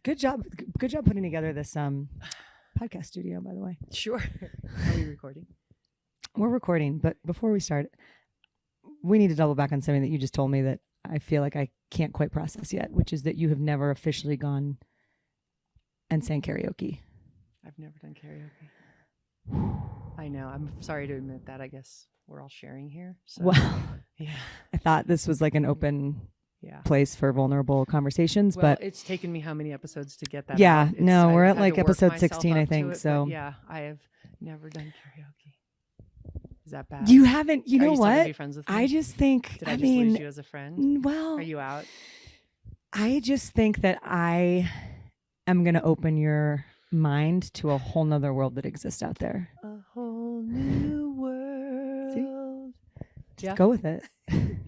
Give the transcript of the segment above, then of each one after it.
Good job putting together this podcast studio, by the way. Sure. Are we recording? We're recording, but before we start, we need to double back on something that you just told me that I feel like I can't quite process yet, which is that you have never officially gone and sang karaoke. I've never done karaoke. I know. I'm sorry to admit that. I guess we're all sharing here. So. Well, yeah. I thought this was like an open place for vulnerable conversations, well, but it's taken me how many episodes to get that? Yeah, out? no, we're at had like to work episode myself 16, I up to think. it, So yeah, I have never done karaoke. Is that bad? You haven't. You Are know you still gonna what? be friends with me? I just think. Did I just lose you as a friend? Well, Are you out? I just think that I am going to open your mind to a whole nother world that exists out there. A whole new world. See? Just Yeah. go with it.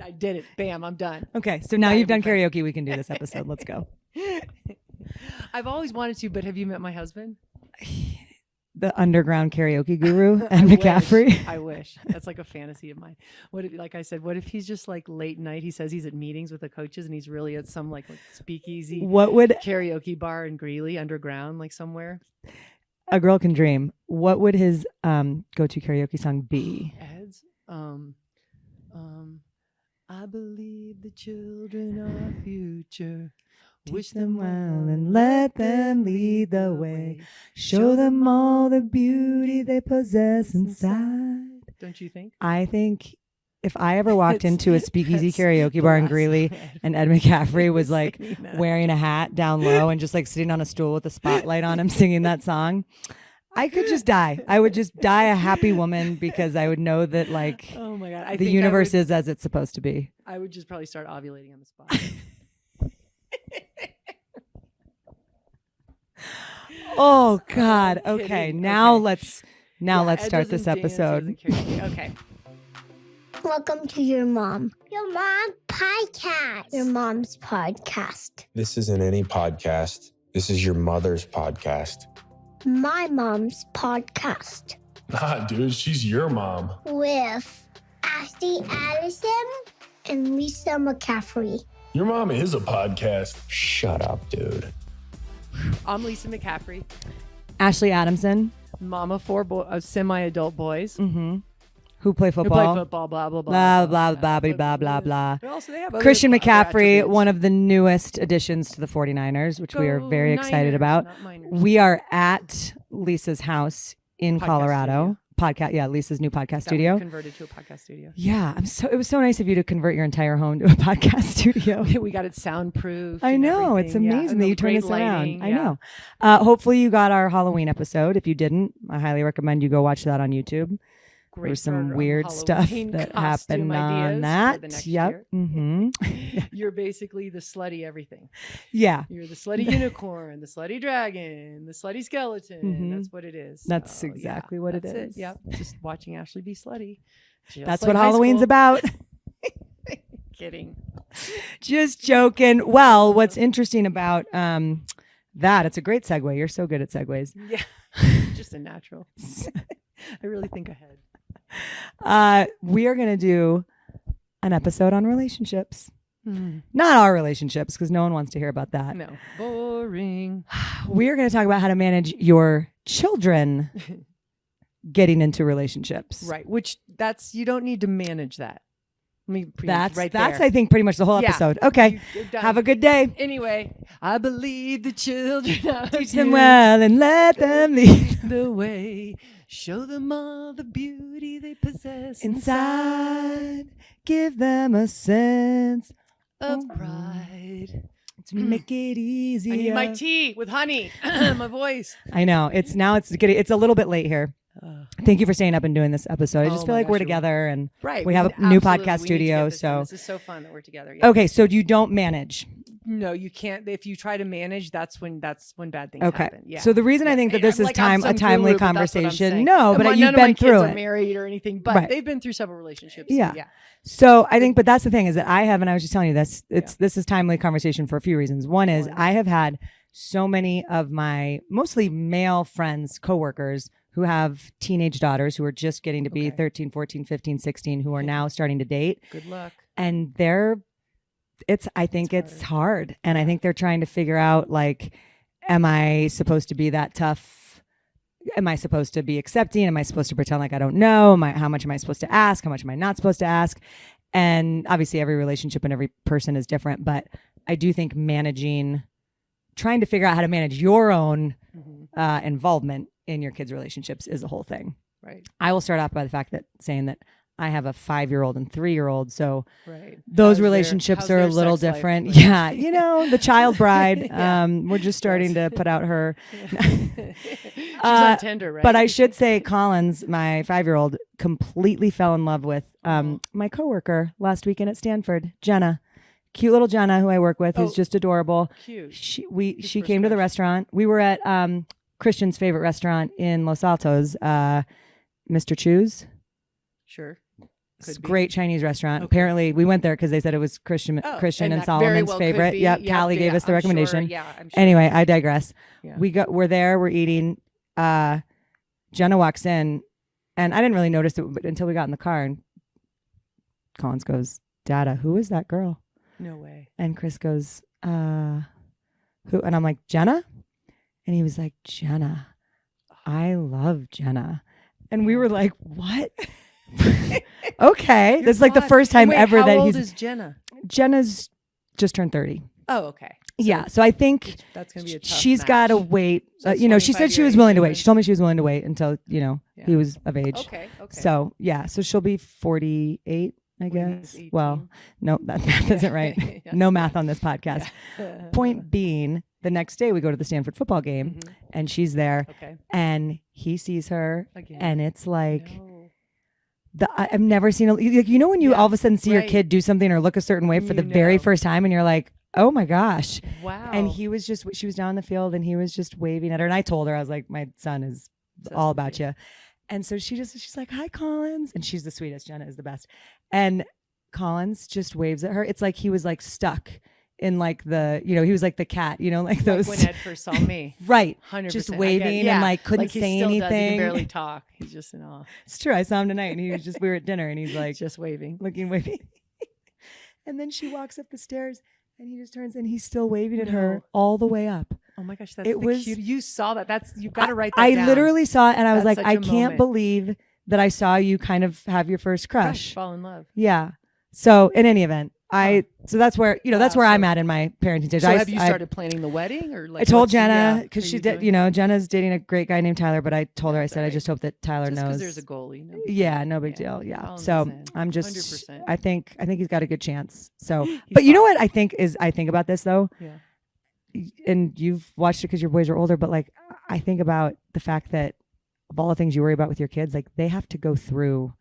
I did it. Bam, I'm done. Okay, so now Bye, you've done everybody. karaoke. We can do this episode. Let's go. I've always wanted to, but have you met my husband? The underground karaoke guru, Ed I McCaffrey. wish. I wish. That's like a fantasy of mine. What if, like I said, what if he's just like late night? He says he's at meetings with the coaches and he's really at some like speakeasy What would karaoke bar in Greeley underground, like somewhere. a girl can dream? What would his go-to karaoke song be? Ed's, I believe the children are future. Wish them well and let them lead the way. Show them all the beauty they possess inside. Don't you think? I think if I ever walked into a speakeasy That's karaoke bar in the last Greeley time and Ed McCaffrey was like saying that. wearing a hat down low and just like sitting on a stool with a spotlight on him singing that song, I could just die. I would just die a happy woman because I would know that like Oh my God. the universe is as it's supposed to be. I would just probably start ovulating on the spot. Oh God. I'm Okay. kidding. Now Okay. let's Ed start this doesn't dance, episode. he doesn't karaoke. Okay. Welcome to your mom. Your mom podcast. Your mom's podcast. This isn't any podcast. This is your mother's podcast. My mom's podcast. Nah, dude, she's your mom. With Ashley Addison and Lisa McCaffrey. Your mom is a podcast. Shut up, dude. I'm Lisa McCaffrey, Ashley Adamson, mama four semi-adult boys who play who football. play football. Blah blah Blah blah blah blah blah blah blah. But also they have other Christian other McCaffrey, attributes. one of the newest additions to the 49ers, which we are Go very excited Niners, about. not minors. We are at Lisa's house in Podcast Colorado. Lisa's new podcast That we studio. converted to a podcast studio. Yeah, it was so nice of you to convert your entire home to a podcast studio. We got it soundproof. I and know, it's everything. Yeah, amazing and that the you turn great this lighting, around. I yeah. know. Hopefully you got our Halloween episode. If you didn't, I highly recommend you go watch that on YouTube. Great There was some for, weird stuff Halloween that costume happened ideas on for that. the next Yep. year. Mm-hmm. You're basically the slutty everything. Yeah. You're the slutty unicorn, the slutty dragon, the slutty skeleton. Mhm. That's what it is. That's So, exactly yeah, what it that's is. Yep. Just watching Ashley be slutty. Just That's like what high Halloween's school. about. Kidding. Just joking. Well, what's interesting about that, it's a great segue. You're so good at segues. Yeah. Just a natural. I really think ahead. We are going to do an episode on relationships. Not our relationships, because no one wants to hear about that. No. Boring. We are going to talk about how to manage your children getting into relationships. Right. Which you don't need to manage that. Let me That's right that's there. I think pretty much the whole Yeah. episode. Okay. You're done. Have a good day. Anyway, I believe the children are Teach them well and let them lead the way. Show them all the beauty they possess inside. Give them a sense of pride. to make it easier. I need my tea with honey. My voice. I know. It's a little bit late here. Thank you for staying up and doing this episode. I just Oh feel my like we're gosh, you're together and Right. we have a absolutely- new we podcast need to get studio. this done. So This is so fun that we're together. Yeah. okay, so you don't manage. No, you can't. If you try to manage, that's when bad things Okay. happen. Yeah. So the reason I think that this I'm is like, I'm a some timely guru, but that's what I'm conversation. saying. No, And but none you've of my been kids through are it. married or anything, but Right. they've been through several relationships. Yeah. So, yeah. So I think, but that's the thing is that I have, and I was just telling you this, this is timely conversation for a few reasons. One is I have had so many of my mostly male friends, coworkers who have teenage daughters who are just getting to be 13, 14, 15, 16, who are now starting to date. Good luck. And I think it's hard. And I think they're trying to figure out like, am I supposed to be that tough? Am I supposed to be accepting? Am I supposed to pretend like I don't know? How much am I supposed to ask? How much am I not supposed to ask? And obviously every relationship and every person is different, but I do think trying to figure out how to manage your own involvement in your kids' relationships is a whole thing. Right. I will start off by the fact that saying that I have a 5-year-old and 3-year-old. So How's those relationships are a little different. Yeah. The child bride, we're just starting to put out her. She's on Tinder, right? But I should say Collins, my 5-year-old, completely fell in love with my coworker last weekend at Stanford, Jenna. Cute little Jenna, who I work with, who's just adorable. Cute. She came to the restaurant. We were at Christian's favorite restaurant in Los Altos, Mr. Chu's. Sure. It's a great Chinese restaurant. Okay. Apparently, we went there because they said it was Christian and Solomon's favorite. Yep, Callie gave us the recommendation. Sure. Yeah, I'm sure. Anyway, I digress. Yeah. We're there. We're eating. Jenna walks in, and I didn't really notice it until we got in the car. And Collins goes, "Dada, who is that girl?" No way. And Chris goes, "Who?" And I'm like, "Jenna," and he was like, "Jenna, I love Jenna," and we were like, "What?" Okay. This is like the first time ever that How old is Jenna? Jenna's just turned 30. Oh, okay. So I think that's gonna be a tough she's got to wait. So she said she was willing to wait. She told me she was willing to wait until, he was of age. Okay. So, so she'll be 48, I guess. Well, no, that math isn't right. No math on this podcast. Yeah. Point being, the next day we go to the Stanford football game and she's there and he sees her again. And it's like... No. I've never seen when you all of a sudden see your kid do something or look a certain way for the very first time and you're like, oh my gosh. Wow. And she was down the field and he was just waving at her. And I told her, I was like, my son is all about you. And so she's like, hi, Collins. And she's the sweetest. Jenna is the best. And Collins just waves at her. It's like he was like stuck in like he was like the cat, like those. Like when Ed first saw me. Right. 100%. Just waving and like couldn't say anything. He can barely talk. He's just in awe. It's true. I saw him tonight and he was we were at dinner and he's like. Just waving. Waving. And then she walks up the stairs and he just turns and he's still waving at her all the way up. Oh my gosh. Cute. You saw that. You've got to write that down. I literally saw it and I was That's like, I can't believe that I saw you kind of have your first crush. Fall in love. Yeah. So in any event, so that's where that's where I'm at in my parenting stage. So have you started planning the wedding or like? I told Jenna because she did. Jenna's dating a great guy named Tyler, but I told her I said I just hope that Tyler knows. Because there's a goalie. No big deal. Yeah. So I'm just. 100%. I think he's got a good chance. So, but you know what I think about this though. Yeah. And you've watched it because your boys are older, but like I think about the fact that of all the things you worry about with your kids, like they have to go through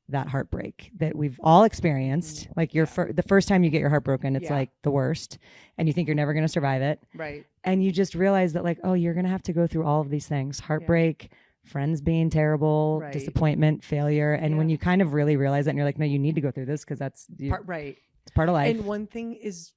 that heartbreak that we've all experienced. Like the first time you get your heart broken, it's like the worst and you think you're never going to survive it. Right. And you just realize that like, oh, you're going to have to go through all of these things, heartbreak, friends being terrible, disappointment, failure. And when you kind of really realize that and you're like, no, you need to go through this because that's right. It's part of life. And one thing is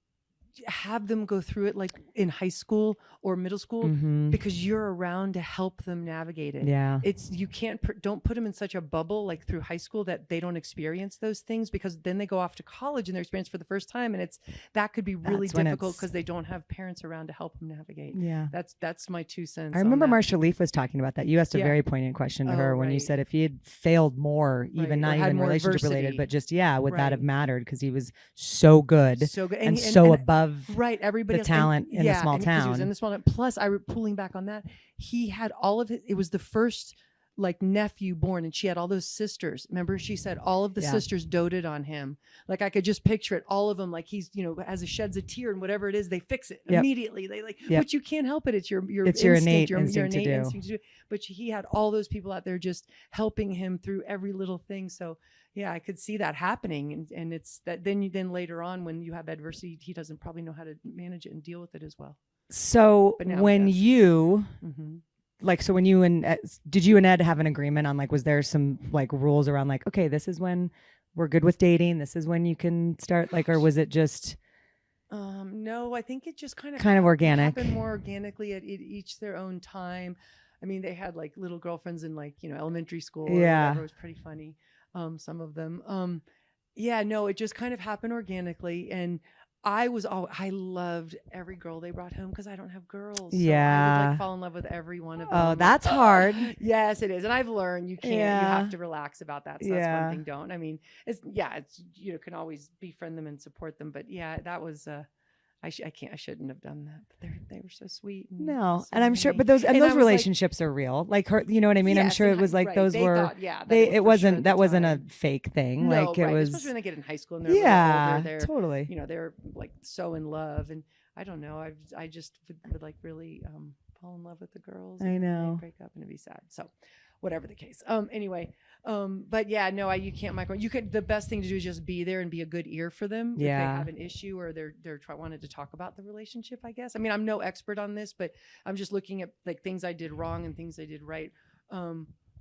have them go through it like in high school or middle school because you're around to help them navigate it. Yeah. You can't, don't put them in such a bubble like through high school that they don't experience those things because then they go off to college and they're experienced for the first time. And that could be really difficult because they don't have parents around to help them navigate. Yeah. That's my 2 cents. I remember Marsha Leaf was talking about that. You asked a very poignant question to her when you said if he had failed more, even not even relationship related, but just, would that have mattered? Because he was so good and so above everybody the talent in the small town. He was in the small town. Plus, pulling back on that, he had all of it was the first like nephew born and she had all those sisters. Remember she said all of the sisters doted on him. Like I could just picture it, all of them, like he's as he sheds a tear and whatever it is they fix it immediately. They but you can't help it. It's your innate instinct to do. But he had all those people out there just helping him through every little thing. So yeah, I could see that happening, and it's that then later on when you have adversity, he doesn't probably know how to manage it and deal with it as well. So when you so when you and did you and Ed have an agreement on like was there some like rules around like okay, this is when we're good with dating, this is when you can start like, or was it just no, I think it just kind of organic, happened more organically at each their own time. I mean, they had like little girlfriends in like elementary school. Yeah, it was pretty funny. Some of them. No, it just kind of happened organically. And I loved every girl they brought home because I don't have girls. So I Yeah. would like fall in love with every one of them. Oh, that's hard. Yes, it is. And I've learned you can't, you Yeah. have to relax about that. So that's one thing. Don't. I mean, it's can always befriend them and support them. But yeah, that was, I shouldn't have done that. But they were so sweet. No. so And I'm sure, many. but those I was like- relationships are real. Like her, you know what I mean? I'm Yes, sure and it was like right, those they were, thought, yeah, it for sure at the that wasn't a time. fake thing. No, Like it right, was, especially when they get in high school and they're a little older, they're totally. they're like so in love, and I don't know, I just would like really fall in love with the girls. I and then know. they'd break up and it'd be sad. So whatever the case. Anyway, but yeah, no, you can't micro. You could. The best thing to do is just be there and be a good ear for them if they have an issue or they're wanted to talk about the relationship. I guess. I mean, I'm no expert on this, but I'm just looking at like things I did wrong and things I did right.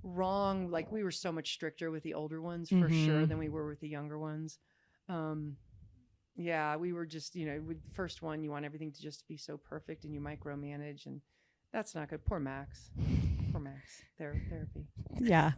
Wrong, like we were so much stricter with the older ones for sure than we were with the younger ones. Yeah, we were just, with the first one, you want everything to just be so perfect and you micromanage, and that's not good. Poor Max. Therapy. Yeah,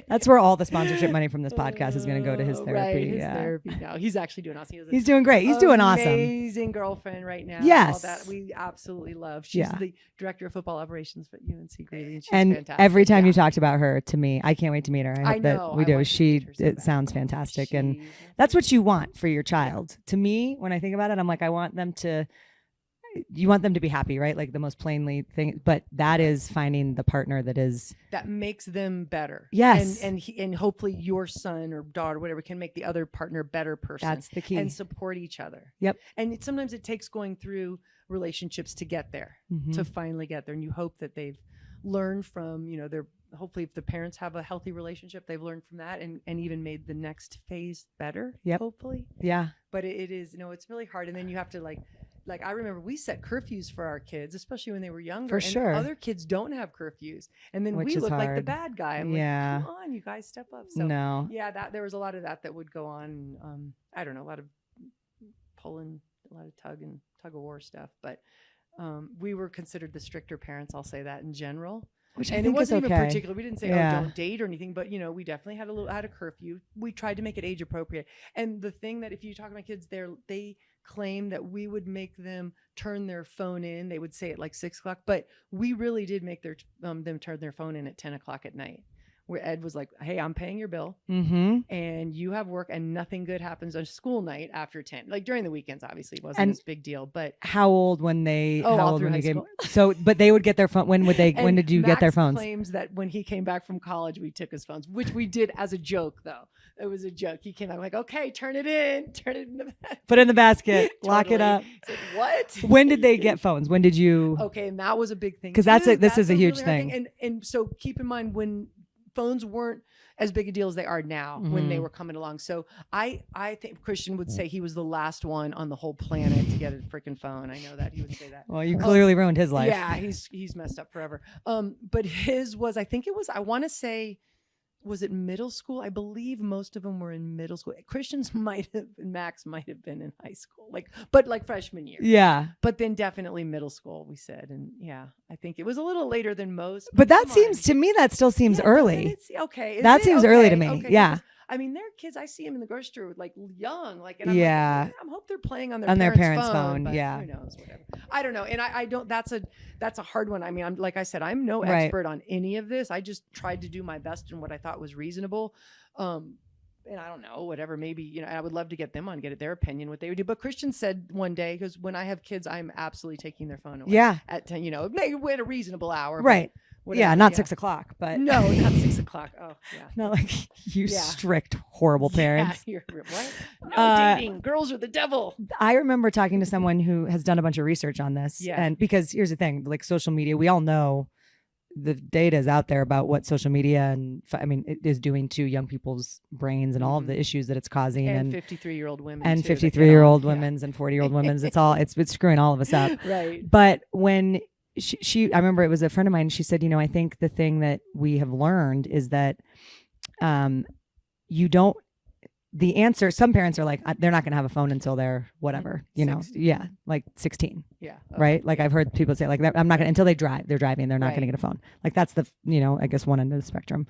that's where all the sponsorship money from this podcast is gonna go to his therapy. Right, his therapy now. He's actually doing awesome. He's doing great. He's doing awesome. Amazing girlfriend right now. Yes. All that we absolutely love. She's the director of football operations for UNC Greeley, and she's and fantastic. every time you talked about her to me, I can't wait to meet her. I hope know, that we I do. want to meet her so It bad. sounds fantastic, and that's what you want for your child. To me, when I think about it, I'm like, you want them to be happy, right? Like the most plainly thing, but that is finding the partner that makes them better. Yes. And hopefully your son or daughter, whatever, can make the other partner a better person. That's the key. And support each other. Yep. And sometimes it takes going through relationships to get there, to finally get there. And you hope that they've learned from, hopefully if the parents have a healthy relationship, they've learned from that and even made the next phase better. Yep. Hopefully. Yeah. But it is, it's really hard. And then you have to like I remember we set curfews for our kids, especially when they were younger. For sure. And other kids don't have curfews. And then Which we is look like the hard. bad guy. I'm like, come on, you guys step up. So No. yeah, there was a lot of that would go on. I don't know, a lot of pulling, a lot of tug of war stuff. But we were considered the stricter parents, I'll say that in general. Which I and think it wasn't is even okay. particular. We didn't say, don't date or anything, but we definitely had a curfew. We tried to make it age appropriate. And the thing that if you talk to my kids, they claim that we would make them turn their phone in. They would say it like 6 o'clock, but we really did make them turn their phone in at 10 o'clock at night. Where Ed was like, hey, I'm paying your bill and you have work and nothing good happens on school night after 10. Like during the weekends, obviously it wasn't this big deal, but how old when they, all through high school. So, but they would get their phone. When did you get their phones? Claims that when he came back from college, we took his phones, which we did as a joke though. It was a joke. He came out like, okay, turn it in the Put it in the basket, lock it up. Said, what? When did they get phones? When did you? Okay. And that was a big thing. Because this is a huge really thing. And so keep in mind when phones weren't as big a deal as they are now when they were coming along. So I think Christian would say he was the last one on the whole planet to get a freaking phone. I know that he would say that. Well, you clearly ruined his life. Yeah, he's messed up forever. But his was, I think it was, I want to say, was it middle school? I believe most of them were in middle school. Christian's Max might have been in high school, but freshman year. Yeah. But then definitely middle school, we said. And yeah, I think it was a little later than most. But that seems, to me, that still seems early. Okay. That seems early to me. Okay, yeah. I mean, they're kids. I see them in the grocery store, young, and I'm yeah. I hope they're playing on their parents' phone. But yeah, who knows? Whatever. I don't know, and I don't. That's a hard one. I mean, I'm like I said, I'm no expert on any of this. I just tried to do my best in what I thought was reasonable. And I don't know, whatever. Maybe I would love to get them on, get their opinion, what they would do. But Christian said one day, because when I have kids, I'm absolutely taking their phone away. Yeah. At 10, maybe at a reasonable hour. Right. Whatever, yeah, not 6 o'clock, but no, not 6 o'clock. Oh, yeah. Not like you strict, horrible parents. Yeah, what? No dating. Girls are the devil. I remember talking to someone who has done a bunch of research on this. Yeah. And because here's the thing, social media, we all know the data is out there about what social media it is doing to young people's brains and all of the issues that it's causing. And 53-year-old women. And 53-year-old women's and 40-year-old women's. It's screwing all of us up. Right. But when I remember it was a friend of mine. She said, I think the thing that we have learned is that the answer, some parents are like, they're not going to have a phone until they're whatever, 16. Yeah. Okay. Right. Like I've heard people say I'm not going to, until they're driving, they're not going to get a phone. Like that's the, I guess one end of the spectrum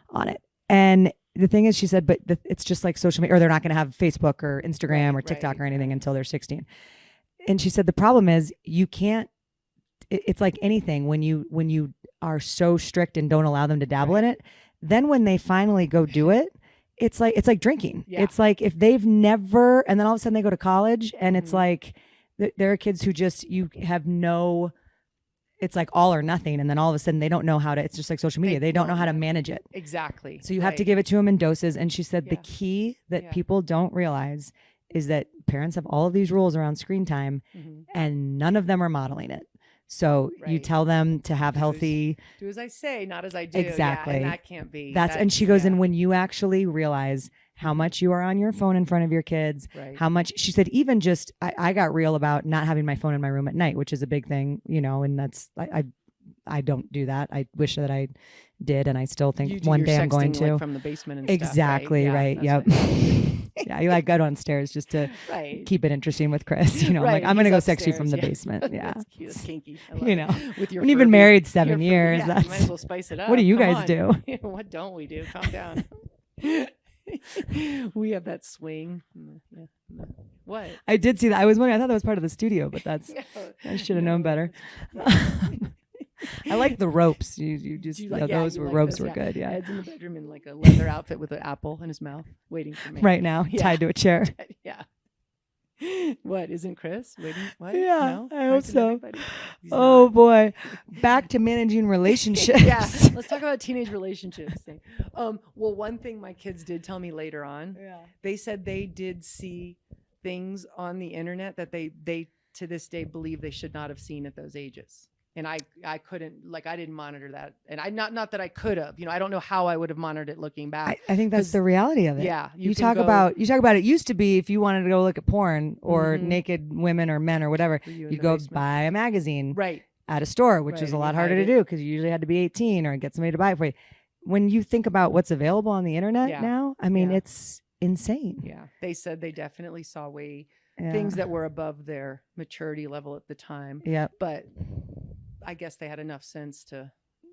on it. And the thing is, she said, but it's just like social media, or they're not going to have Facebook or Instagram or TikTok or anything until they're 16. And she said, the problem is you can't, it's like anything when you are so strict and don't allow them to dabble in it, then when they finally go do it, it's like drinking. Yeah. It's like if they've never, and then all of a sudden they go to college and it's like, there are kids who just, you have no, it's like all or nothing. And then all of a sudden they don't know how to, it's just like social media. They don't know how to manage it. Exactly. So you have to give it to them in doses. And she said the key that people don't realize is that parents have all of these rules around screen time and none of them are modeling it. So you tell them to have healthy. Do as I say, not as I do. Exactly. Yeah, and that can't be. And she goes, and when you actually realize how much you are on your phone in front of your kids, how much, she said, even just, I got real about not having my phone in my room at night, which is a big thing, and that's, I don't do that. I wish that I did. And I still think one day I'm going to. Like from the basement and exactly. Stuff, right. Yep. Yeah. You like go downstairs just to keep it interesting with Chris, I'm like, I'm going to go sex you from the basement. Yeah. That's cute. It's kinky. With your when you've been married 7 years, you might as well spice it up. What do you guys do? What don't we do? Calm down. We have that swing. What? I did see that. I was wondering. I thought that was part of the studio, but I should have known better. I like the ropes. You just those were ropes were good. Yeah. Ed's in the bedroom in like a leather outfit with an apple in his mouth, waiting for me. Right now, tied to a chair. Yeah. What, isn't Chris waiting? What? Yeah, no? I hope so. Oh boy, back to managing relationships. Yeah, let's talk about teenage relationships. Well, one thing my kids did tell me later on, they said they did see things on the internet that they to this day believe they should not have seen at those ages. And I couldn't, I didn't monitor that. And I not that I could have, I don't know how I would have monitored it looking back. I think that's the reality of it. Yeah. You talk about it used to be if you wanted to go look at porn or naked women or men or whatever, you'd go buy a magazine at a store, which is a lot harder to do because you usually had to be 18 or get somebody to buy it for you. When you think about what's available on the internet now, I mean, it's insane. Yeah. They said they definitely saw things that were above their maturity level at the time. Yeah. But I guess they had enough sense to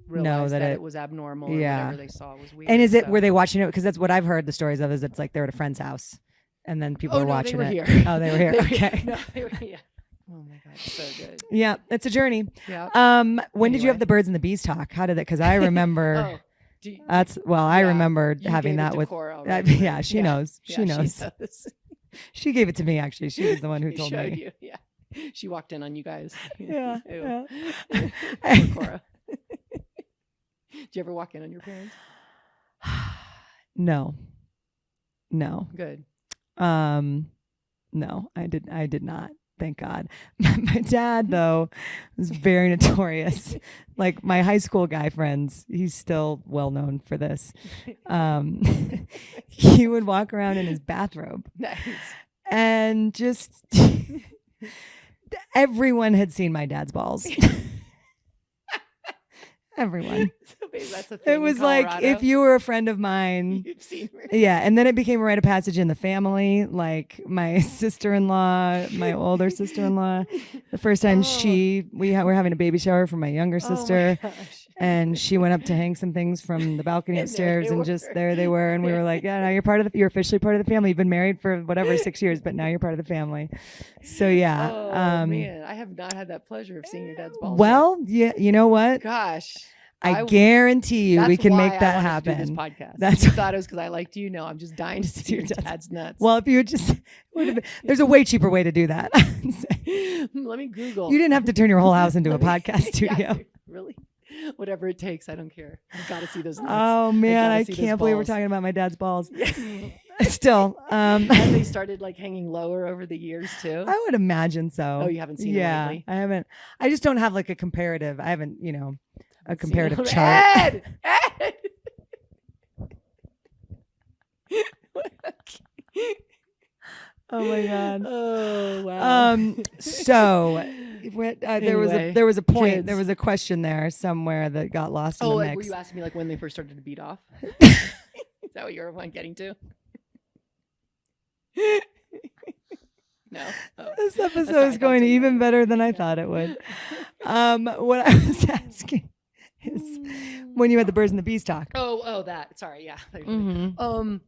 realize that it was abnormal or whatever they saw was weird. And is it, were they watching it? Because that's what I've heard the stories of, is it's like they're at a friend's house and then people were watching they were it. Here. Oh, they were here. Okay. No, they were here. Oh my God, so good. Yeah, it's a journey. Yeah. When did you have the birds and the bees talk? How did that? Because I remember I remember having that with Cora, she knows. She knows. She gave it to me, actually. She was the one who told me. You. Yeah. She walked in on you guys. Yeah. Cora. Did you ever walk in on your parents? No. Good. No, I did not. Thank God. My dad, though, was very notorious. Like my high school guy friends, he's still well known for this. He would walk around in his bathrobe. Nice. And just everyone had seen my dad's balls. Everyone. So maybe that's a thing. It was like if you were a friend of mine. You've seen her. Yeah, and then it became a rite of passage in the family. Like my sister-in-law, my older sister-in-law, the first time we were having a baby shower for my younger sister, and she went up to hang some things from the balcony upstairs, and just there they were, and we were like, yeah, now you're officially part of the family. You've been married for whatever 6 years, but now you're part of the family. So yeah. Oh man, I have not had that pleasure of seeing your dad's balls. Well, yeah, you know what? Gosh. I guarantee you we can make that happen. To do this podcast. You thought it was because I liked you. No, I'm just dying to see your dad's nuts. Well, if you would just, there's a way cheaper way to do that. Let me Google. You didn't have to turn your whole house into a podcast studio. Yeah, really? Whatever it takes. I don't care. I've got to see those nuts. Oh man, I can't believe we're talking about my dad's balls. Still, and they started like hanging lower over the years too. I would imagine so. Oh, you haven't seen it lately? I haven't. I just don't have like a comparative. I haven't, a comparative chart. Ed! Oh my God. Oh wow. So there was a point. Kids. There was a question there somewhere that got lost in the mix. Were you asking me like when they first started to beat off? Is that what you're getting to? No. Oh. This episode is going even better than I thought it would. What I was asking when you had the birds and the bees talk. Oh, that. Sorry, yeah. Mhm.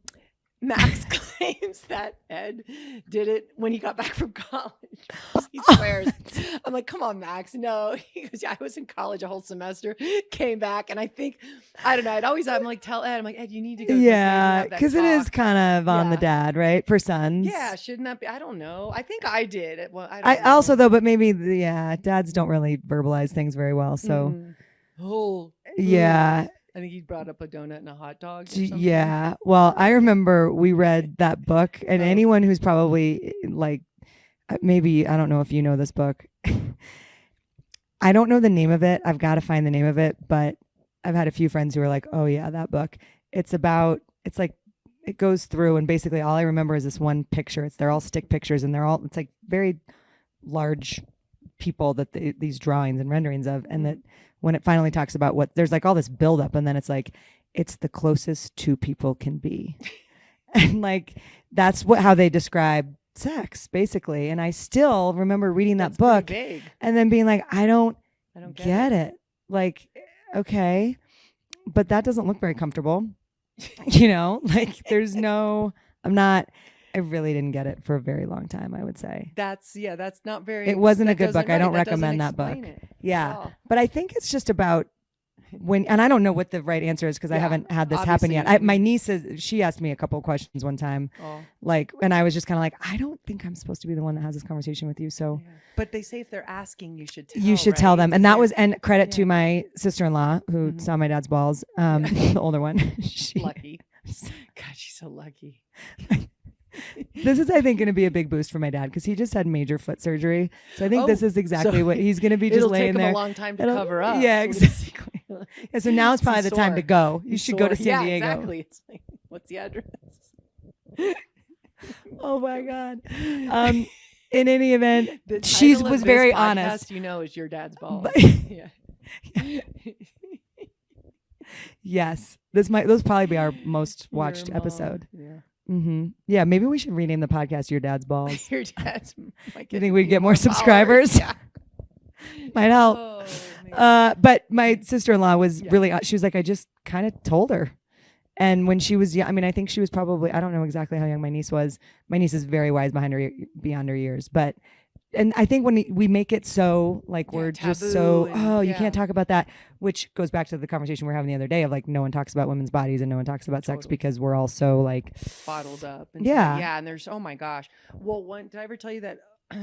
Max claims that Ed did it when he got back from college. He swears. I'm like, come on, Max. No. He goes, yeah, I was in college a whole semester, came back, and I don't know. I'm like, tell Ed. I'm like, Ed, you need to go. Yeah, because it is kind of on the dad, right? For sons. Yeah, shouldn't that be? I don't know. I think I did it. Well, I also though, but maybe dads don't really verbalize things very well. So, yeah. I think he brought up a donut and a hot dog. Or something. Yeah. Well, I remember we read that book, and anyone who's probably like, maybe, I don't know if you know this book. I don't know the name of it. I've got to find the name of it, but I've had a few friends who are like, oh yeah, that book. It's like, it goes through, and basically all I remember is this one picture. They're all stick pictures, and it's like very large people that these drawings and renderings of, and that when it finally talks about there's like all this buildup, and then it's like, it's the closest two people can be. And like, that's how they describe sex basically. And I still remember reading that book and then being like, I don't get it. Like, okay, but that doesn't look very comfortable. Like I really didn't get it for a very long time, I would say. That's not very. It wasn't a good book. I don't recommend that book. Yeah. But I think it's just about and I don't know what the right answer is because I haven't had this happen yet. My niece, she asked me a couple of questions one time, and I was just kind of like, I don't think I'm supposed to be the one that has this conversation with you. So, but they say if they're asking, you should tell them. And that was, and credit to my sister-in-law who saw my dad's balls, the older one. Lucky. God, she's so lucky. This is, I think, going to be a big boost for my dad because he just had major foot surgery. So I think this is exactly what he's going to be just laying there. It'll take him a long time to cover up. Yeah, exactly. Yeah, so now it's probably the time to go. You should go to San Diego. Yeah, exactly. It's like, what's the address? Oh my God. In any event, she was very honest. Is your dad's balls. Yeah. Yes, those probably be our most watched episode. Yeah. Mm-hmm. Yeah, maybe we should rename the podcast "Your Dad's Balls." Your dad's. You think we'd get more subscribers? Yeah. Might help. But my sister-in-law was really. She was like, I just kind of told her, and when she was young, I mean, I think she was probably. I don't know exactly how young my niece was. My niece is very wise beyond her years, but. And I think when we make it so like we're just so you can't talk about that, which goes back to the conversation we were having the other day of like no one talks about women's bodies and no one talks about sex because we're all so like bottled up. And and there's oh my gosh. Well, did I ever tell you that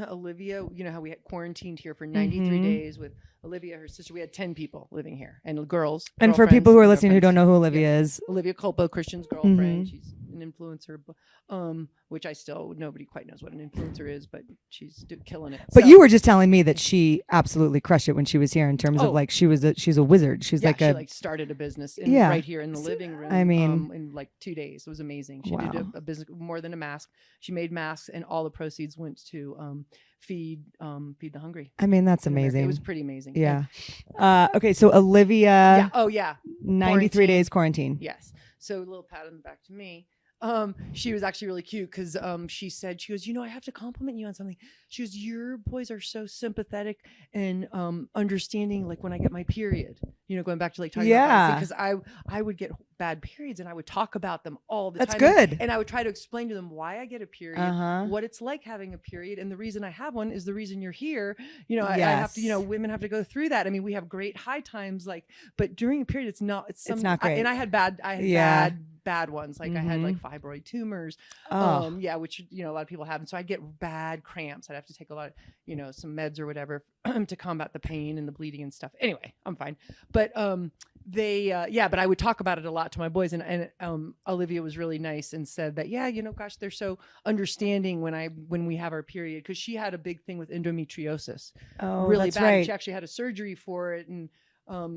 Olivia? You know how we had quarantined here for 93 days with Olivia, her sister. We had 10 people living here and girls. And for people who are listening who don't know who Olivia is, Olivia Culpo, Christian's girlfriend. She's an influencer, which nobody quite knows what an influencer is, but she's killing it. But you were just telling me that she absolutely crushed it when she was here in terms of like she's a wizard. She's she started a business right here in the living room. I mean, in like 2 days, it was amazing. She did a business more than a mask. She made masks, and all the proceeds went to feed the hungry. I mean, that's amazing. It was pretty amazing. Yeah. Okay, so Olivia. 93 days quarantine. Yes. So a little pat on the back to me. She was actually really cute because she goes, I have to compliment you on something. She goes, your boys are so sympathetic and understanding, like when I get my period, going back to like talking about because I would get bad periods and I would talk about them all the time. That's good. And I would try to explain to them why I get a period, what it's like having a period, and the reason I have one is the reason you're here. I have to, women have to go through that. I mean, we have great high times, but during a period, it's not great. And I had bad ones. Like I had like fibroid tumors, which, a lot of people have. And so I'd get bad cramps. I'd have to take a lot of, some meds or whatever to combat the pain and the bleeding and stuff. Anyway, I'm fine. But, but I would talk about it a lot to my boys, and Olivia was really nice and said that, gosh, they're so understanding when we have our period. Cause she had a big thing with endometriosis. Oh, really that's bad. Right. She actually had a surgery for it. And,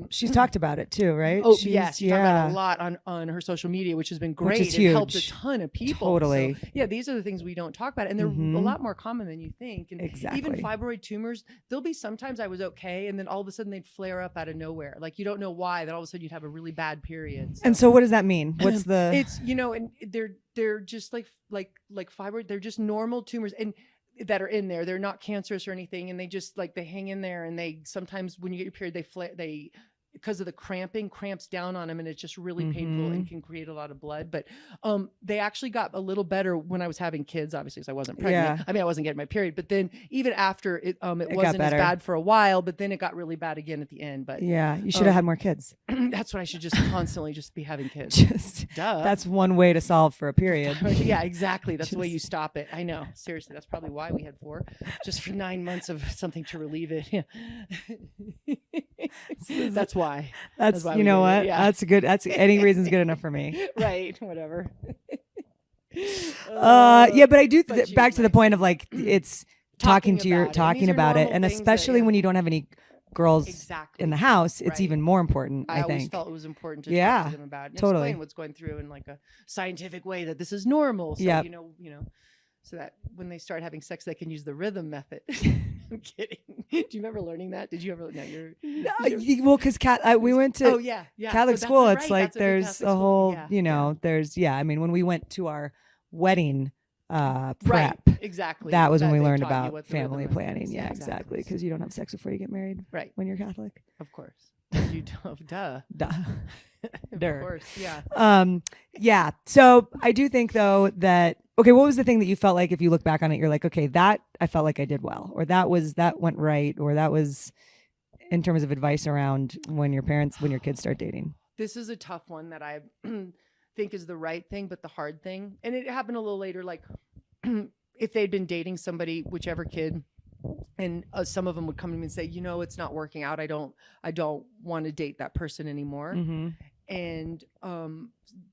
she's talked about it too, right? Oh, she talked about it a lot on her social media, which has been great. Which is huge. It helped a ton of people. Totally. So, these are the things we don't talk about, and they're a lot more common than you think. And even fibroid tumors, there'll be sometimes I was okay, and then all of a sudden they'd flare up out of nowhere. Like you don't know why. Then all of a sudden you'd have a really bad period. And so, what does that mean? What's the? It's and they're just like fibroid. They're just normal tumors and. That are in there, they're not cancerous or anything, and they just they hang in there, and they sometimes when you get your period, they because of the cramps down on them, and it's just really painful and can create a lot of blood. But they actually got a little better when I was having kids, obviously, because I wasn't pregnant. I mean, I wasn't getting my period, but then even after it wasn't as bad for a while, but then it got really bad again at the end. But yeah, you should have had more kids. That's what I should just constantly just be having kids. That's one way to solve for a period. Yeah, exactly. That's the way you stop it. I know. Seriously, that's probably why we had 4, just for 9 months of something to relieve it. Yeah. That's why. That's you know what? Yeah. That's good. That's any reason's good enough for me. Right. Whatever. Yeah, but I do back to the point of like it's talking about it, and especially when you don't have any girls in the house, it's even more important. I think. Always felt it was important to talk to them about it and explain what's going through in like a scientific way, that this is normal. So you know, so that when they start having sex, they can use the rhythm method. I'm kidding. Do you remember learning that? Did you ever? No, well, because we went to Catholic school. It's like there's a whole, there's I mean, when we went to our wedding prep, exactly. That was when we learned about family planning. Yeah, exactly. Because you don't have sex before you get married, right? When you're Catholic, of course. You don't. Duh. Of course. Yeah. Yeah. So I do think though that. Okay, what was the thing that you felt like if you look back on it, you're like, okay, that I felt like I did well, or that went right, or that was in terms of advice around when your kids start dating? This is a tough one that I think is the right thing, but the hard thing. And it happened a little later, like if they'd been dating somebody, whichever kid, and some of them would come to me and say, it's not working out. I don't want to date that person anymore. Mm-hmm. And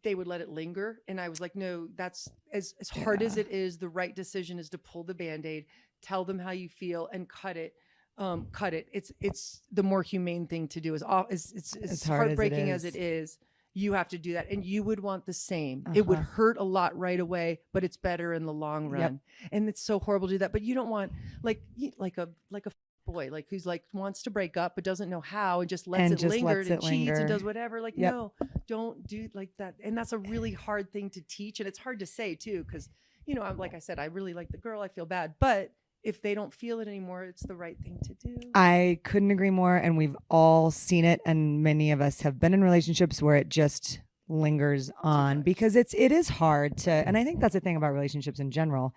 they would let it linger, and I was like, no, that's as hard as it is, the right decision is to pull the Band-Aid, tell them how you feel, and cut it. It's the more humane thing to do. It's heartbreaking as it is, you have to do that, and you would want the same. It would hurt a lot right away, but it's better in the long run. And it's so horrible to do that, but you don't want like a boy like who's like wants to break up but doesn't know how and just lets it linger and cheats and does whatever. Like no, don't do like that. And that's a really hard thing to teach, and it's hard to say too, because I'm like I said, I really like the girl, I feel bad, but if they don't feel it anymore, it's the right thing to do. I couldn't agree more, and we've all seen it, and many of us have been in relationships where it just lingers on because it is hard to, and I think that's the thing about relationships in general,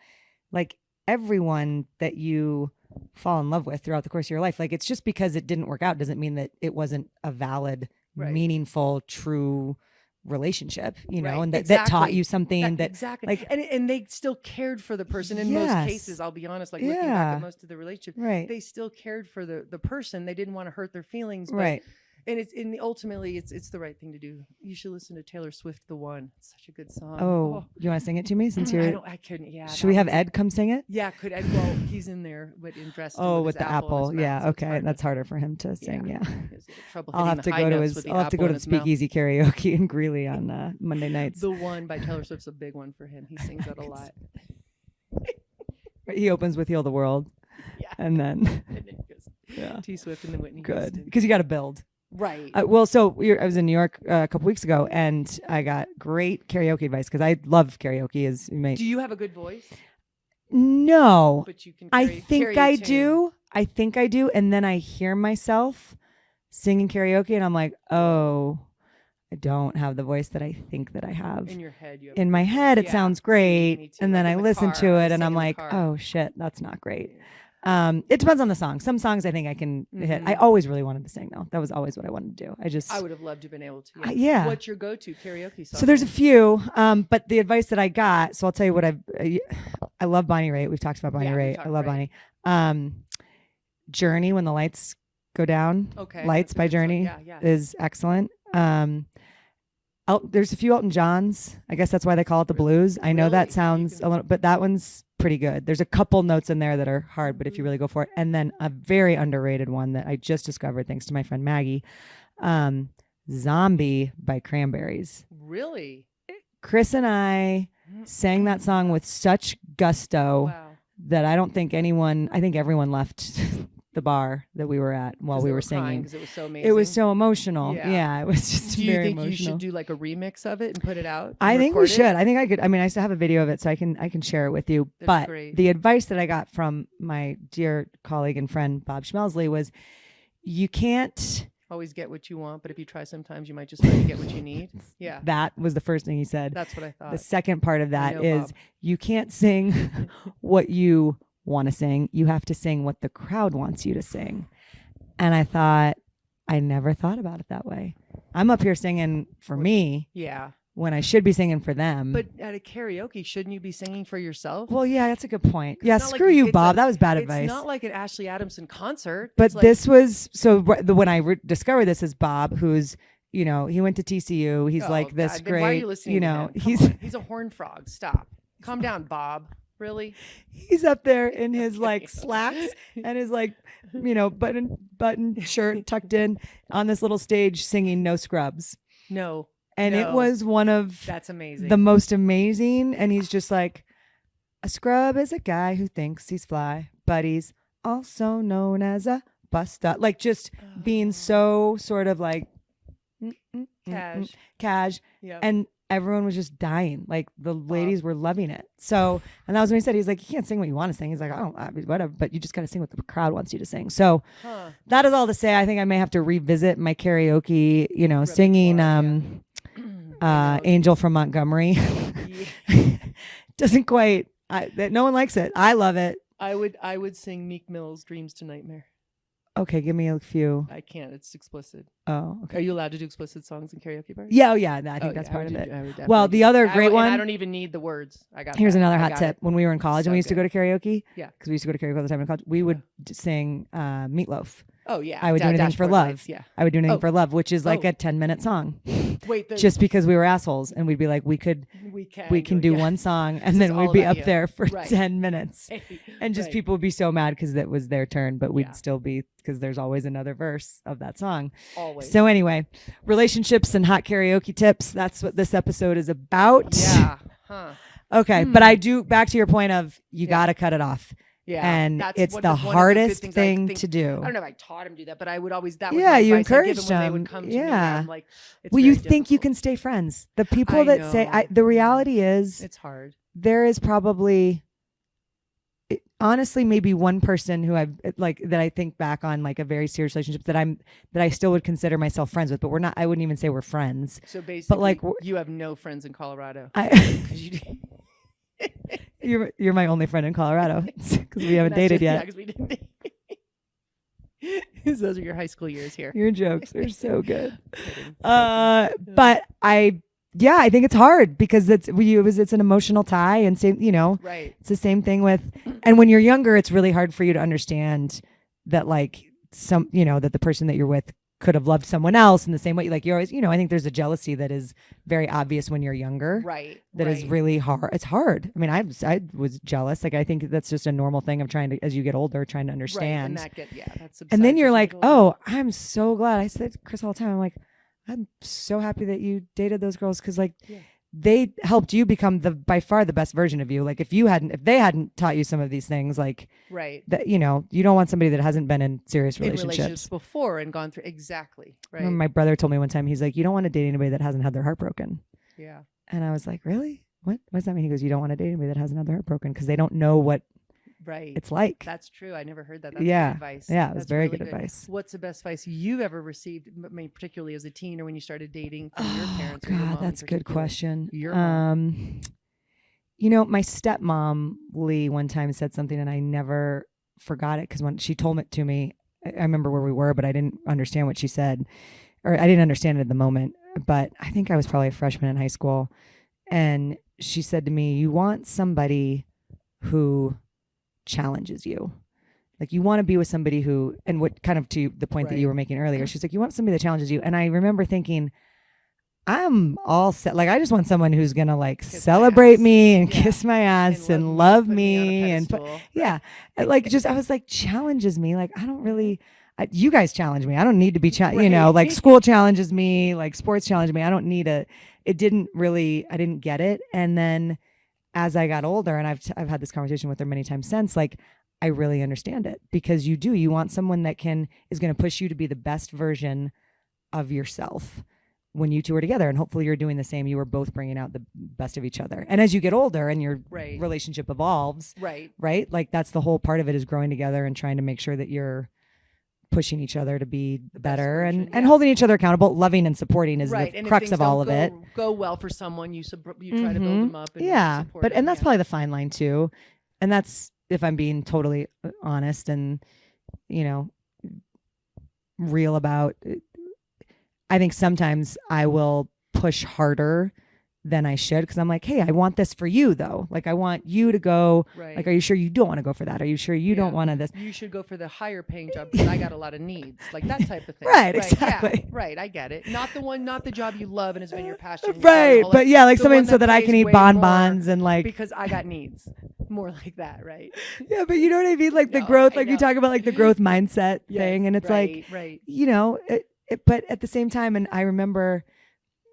like everyone that you fall in love with throughout the course of your life, like it's just because it didn't work out doesn't mean that it wasn't a valid, meaningful, true relationship, and that taught you something like, and they still cared for the person in most cases. I'll be honest, like looking back at most of the relationship, they still cared for the person. They didn't want to hurt their feelings, but and ultimately it's the right thing to do. You should listen to Taylor Swift, The One. It's such a good song. Oh, you want to sing it to me since you're I couldn't. Yeah. Should we have Ed come sing it? Yeah, could Ed? Well, he's in there, but dressed with the apple. Yeah, okay, that's harder for him to sing. Yeah. I'll have to go to the Speakeasy Karaoke in Greeley on Monday nights. The One by Taylor Swift's a big one for him. He sings that a lot. He opens with Heal the World. Yeah. And then he goes T Swift and then Whitney. Good. Because you got to build. Right. I was in New York a couple weeks ago, and I got great karaoke advice because I love karaoke. Do you have a good voice? No, but you can. I think I do. And then I hear myself singing karaoke, and I'm like, oh, I don't have the voice that I think that I have. In your head, in my head, it sounds great, and then I listen to it, and I'm like, oh shit, that's not great. It depends on the song. Some songs I think I can hit. I always really wanted to sing though. That was always what I wanted to do. I would have loved to have been able to. Yeah. What's your go-to karaoke song? So there's a few, but the advice that I got, so I'll tell you what I love Bonnie Raitt. We've talked about Bonnie Raitt. I love Bonnie. Journey, When the Lights Go Down. Okay. Lights by Journey is excellent. There's a few Elton Johns. I guess that's why they call it the blues. I know that sounds a little, but that one's pretty good. There's a couple notes in there that are hard, but if you really go for it. And then a very underrated one that I just discovered thanks to my friend Maggie, Zombie by Cranberries. Really? Chris and I sang that song with such gusto that I think everyone left the bar that we were at while we were singing because it was so amazing. It was so emotional. Yeah, it was just very emotional. Do you think you should do like a remix of it and put it out? I think we should. I think I could. I mean, I still have a video of it, so I can share it with you. But the advice that I got from my dear colleague and friend Bob Schmelsley was, you can't always get what you want, but if you try sometimes, you might just finally get what you need. Yeah. That was the first thing he said. That's what I thought. The second part of that know, is Bob. you can't sing what you want to sing. You have to sing what the crowd wants you to sing. And I thought, I never thought about it that way. I'm up here singing for me Yeah. when I should be singing for them. But at a karaoke, shouldn't you be singing for yourself? Well, yeah, that's a good point. Yeah, not like screw you, it's Bob. a- That was bad It's advice. not like an Ashley Adamson concert. But It's like, this was when I discovered this is Bob, who's he went to TCU. He's oh, like this God, then why are great. you listening to him? Come He's on. He's a horn frog. Stop. Calm down, Bob. Really? he's up there in his like slacks and his like button shirt tucked in on this little stage singing No Scrubs. No. And it No. was one of That's amazing. the most amazing. And he's just like, a scrub is a guy who thinks he's fly, but he's also known as a busta. Like just being so sort of like cash. Yep. And everyone was just dying. Like the ladies were loving it. So, and that was when he said, he's like, you can't sing what you want to sing. He's like, I mean, whatever, but you just got to sing what the crowd wants you to sing. So that is all to say, I think I may have to revisit my karaoke, singing, Angel from Montgomery. Doesn't quite, no one likes it. I love it. I would sing Meek Mill's Dreams to Nightmare. Okay. Give me a few. I can't. It's explicit. Oh, okay. Are you allowed to do explicit songs in karaoke bars? Yeah. Oh yeah. I think that's part of it. Well, the do other that. great one. I don't even need the words. I got. Here's that. another I hot got tip. it. When we were in college So and we used to go good. to karaoke, Yeah. because we used to go to karaoke all the time in college, we would sing Meatloaf. Oh yeah. I would do anything for Dashboard love. Lights, yeah. I would do anything Oh. for love, which is like Oh. a 10-minute song. Wait. Just because we were assholes and we'd be like, we can do it, yeah. one song and This then is we'd all be about up you. there for Right. 10 minutes. And just Right. people would be so mad because that was their turn, but we'd Yeah. still be, because there's always another verse of that song. Always. So anyway, relationships and hot karaoke tips. That's what this episode is about. Yeah. Huh. Okay. But I do, back to your point of you Yeah. got to cut it off. Yeah. And That's it's one the of good hardest things thing think- to do. I don't know if I taught him to do that, but I would always, that was Yeah, my you advice I'd give encouraged him when they them. would come to me. Yeah. I'm like, it's Well, you very think you difficult. can stay friends. The people I that say, know. the reality is It's hard. there is probably, honestly, maybe one person who I've like that I think back on like a very serious relationship that I still would consider myself friends with, but we're not. I wouldn't even say we're friends. So basically, like, you have no friends in Colorado. I, 'Cause you you're my only friend in Colorado because we haven't dated Yeah, yet. because we didn't. 'Cause those are your high school years here. Your jokes are so good. Kidding. But I think it's hard because it's an emotional tie and same, Right. it's the same thing with, and when you're younger, it's really hard for you to understand that like that the person that you're with could have loved someone else in the same way. Like you're always, I think there's a jealousy that is very obvious when you're younger. Right. That is really hard. It's hard. I mean, I was jealous. Like I think that's just a normal thing of trying to, as you get older, trying to understand. Right. That's And then subsides you're as you like, get older. oh, I'm so glad. I said to Chris all the time, I'm like, I'm so happy that you dated those girls because like they helped you become by far the best version of you. Like if they hadn't taught you some of these things, like right. that, you don't want somebody that hasn't been in serious In relationships relationships. before and gone through exactly. I Right. remember my brother told me one time, he's like, you don't want to date anybody that hasn't had their heart broken. Yeah. And I was like, really? What does that mean? He goes, you don't want to date anybody that hasn't had their heart broken because they don't know what Right. it's like. That's true. I never heard that. That's Yeah. good advice. Yeah, it was That's very really good advice. What's the best advice you've ever received? I mean, particularly as a teen or when you started dating from your Oh, parents or your mom God, in that's a good particular? question. Your mom. My stepmom, Lee, one time said something and I never forgot it because when she told it to me, I remember where we were, but I didn't understand what she said, or I didn't understand it at the moment. But I think I was probably a freshman in high school. And she said to me, you want somebody who challenges you. Like you want to be with somebody who, and what kind of to the point that you were making earlier, she's like, you want somebody that challenges you. And I remember thinking, I'm all set. Like, I just want someone who's going to like celebrate me and kiss my ass and love me. And yeah. Like just, I was like, challenges me. Like, I don't really, you guys challenge me. I don't need to be, like school challenges me, like sports challenge me. I don't need I didn't get it. And then as I got older, and I've had this conversation with her many times since, like, I really understand it because you want someone that is going to push you to be the best version of yourself when you two are together. And hopefully you're doing the same. You are both bringing out the best of each other. And as you get older and your relationship evolves, right? Like that's the whole part of it is growing together and trying to make sure that you're pushing each other to be better version, and holding each other accountable. Loving and supporting is right. the And crux of all of it. Go well for someone, you try to build them up. And support but them, and that's probably the fine line too. And that's if I'm being totally honest and real about it. I think sometimes I will push harder than I should because I'm like, hey, I want this for you though. Like I want you to go. Right. Like, are you sure you don't want to go for that? Are you sure you don't want to this? You should go for the higher paying job because I got a lot of needs, like that type of thing. Right, exactly. Yeah, right, I get it. Not the job you love and has been your passion. Right, but yeah, like something so that I can eat bonbons bonbons and like because I got needs. More like that, right? Yeah, but you know what I mean? Like the growth, like you talk about like the growth mindset thing, and it's right. But at the same time, and I remember.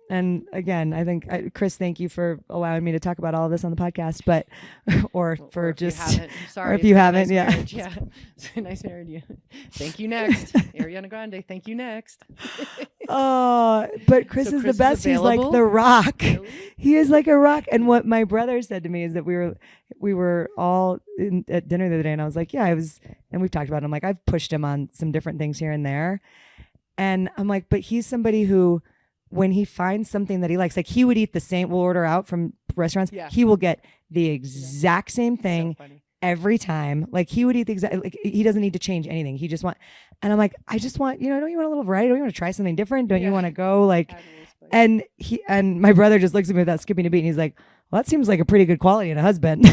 And again, I think, Chris, thank you for allowing me to talk about all of this on the podcast, but, or if you haven't, yeah. It's a nice marriage. Thank you next. Ariana Grande, thank you next. But Chris is the best. He's like the rock. Really? He is like a rock. And what my brother said to me is that we were all at dinner the other day and I was like, and we've talked about it. I'm like, I've pushed him on some different things here and there. And I'm like, but he's somebody who, when he finds something that he likes, like he would eat the same, we'll order out from restaurants. Yeah. He will get the exact same thing every time. Like he would eat the exact, like he doesn't need to change anything. He just and I'm like, I just want, don't you want a little variety? Don't you want to try something different? Don't you want to go like, and my brother just looks at me without skipping a beat and he's like, well, that seems like a pretty good quality in a husband.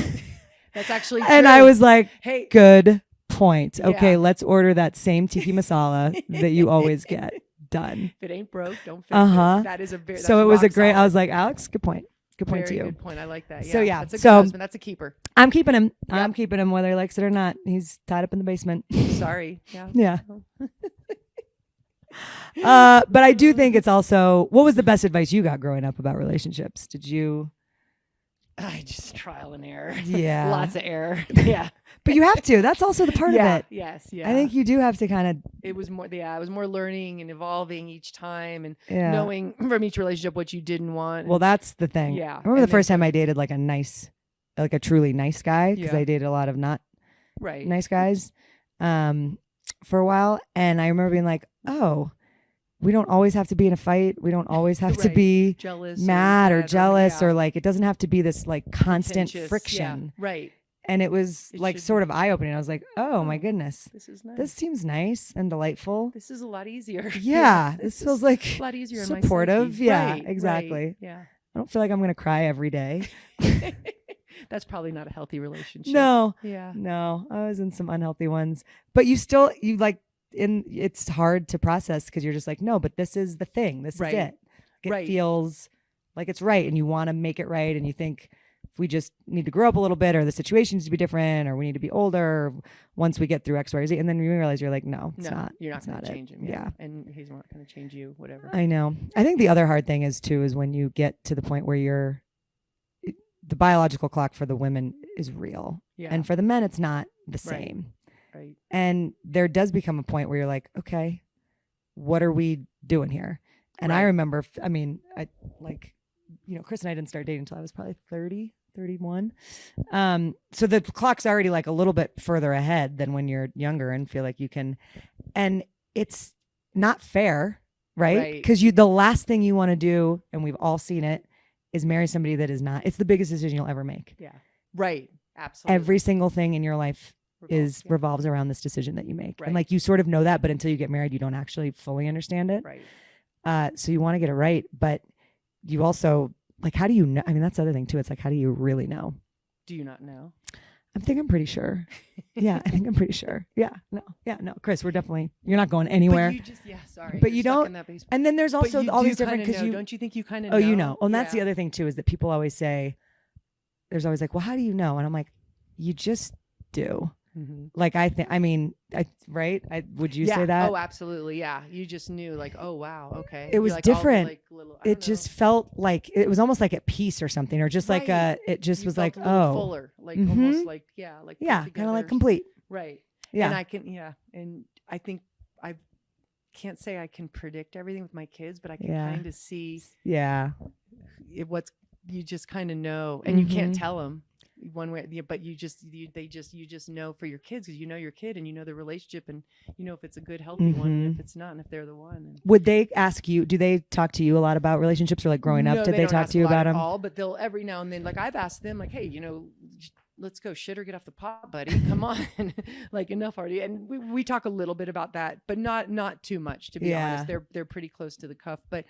That's actually true. And I was like, hey, good point. Okay. Let's order that same tiki masala that you always get. Done. If it ain't broke, don't fix it. That is a very so it was a great. Solid. I was like, Alex, good point. Good point to you. Good point. I like that. Yeah. So yeah, that's a good husband. That's a keeper. I'm keeping him. Yep. I'm keeping him whether he likes it or not. He's tied up in the basement. Sorry. Yeah. Yeah. But I do think it's also. What was the best advice you got growing up about relationships? Did you? I just trial and error. Yeah. Lots of error. Yeah. But you have to. That's also the part of it. Yes. Yeah. I think you do have to kind of. It was more learning and evolving each time and knowing from each relationship what you didn't want. Well, that's the thing. Yeah. I remember the first time I dated like a truly nice guy because I dated a lot of not nice guys for a while. And I remember being like, oh, we don't always have to be in a fight. We don't always have to be jealous, mad or jealous or like, it doesn't have to be this like constant friction. Yeah. Right. And it was like sort of eye-opening. I was like, oh my goodness. This is nice. This seems nice and delightful. This is a lot easier. Yeah. This feels like a lot easier. Supportive. Yeah, right, exactly. Right. Yeah. I don't feel like I'm going to cry every day. That's probably not a healthy relationship. No. Yeah. No. I was in some unhealthy ones. But it's hard to process because you're just like, no, but this is the thing. This is it. It feels like it's right. And you want to make it right. And you think if we just need to grow up a little bit or the situation needs to be different or we need to be older once we get through X, Y, or Z. And then you realize you're like, no, it's not. You're not going to change him. Yeah. And he's not going to change you, whatever. I know. I think the other hard thing is when you get to the point where the biological clock for the women is real. Yeah. And for the men, it's not the same. Right. And there does become a point where you're like, okay, what are we doing here? And I remember, Chris and I didn't start dating until I was probably 30, 31. So the clock's already like a little bit further ahead than when you're younger and feel like you can, and it's not fair, right? Because the last thing you want to do, and we've all seen it, is marry somebody that is not. It's the biggest decision you'll ever make. Yeah. Right. Absolutely. Every single thing in your life revolves around this decision that you make. And like you sort of know that, but until you get married, you don't actually fully understand it. Right. So you want to get it right, but you also like, how do you know? I mean, that's the other thing too. It's like, how do you really know? Do you not know? I think I'm pretty sure. Yeah, I think I'm pretty sure. Yeah, no, Chris, you're not going anywhere. But you just, sorry. But you don't. And then there's also all these different, because don't you think you kind of know? Oh, you know. And that's the other thing too, is that people always say, there's always like, well, how do you know? And I'm like, you just do. Mm-hmm. Like, would you say that? Oh, absolutely. Yeah. You just knew like, oh, wow. Okay. It was like different. It just felt like, it was almost like at peace or something, or just like it just was like, oh. Fuller. Like almost like, kind of like complete. Right. Yeah. And and I think I can't say I can predict everything with my kids, but I can kind of see. Yeah. You just kind of know, and you can't tell them. one way, but you just know for your kids, because you know your kid and you know the relationship, and you know if it's a good, healthy one, and if it's not, and if they're the one. And would they ask you? Do they talk to you a lot about relationships, or like growing up? Did they talk to you about them? All, but they'll every now and then. Like I've asked them, like, hey, let's go shit or get off the pot, buddy. Come on, like enough already. And we talk a little bit about that, but not too much, to be honest. They're pretty close to the cuff, but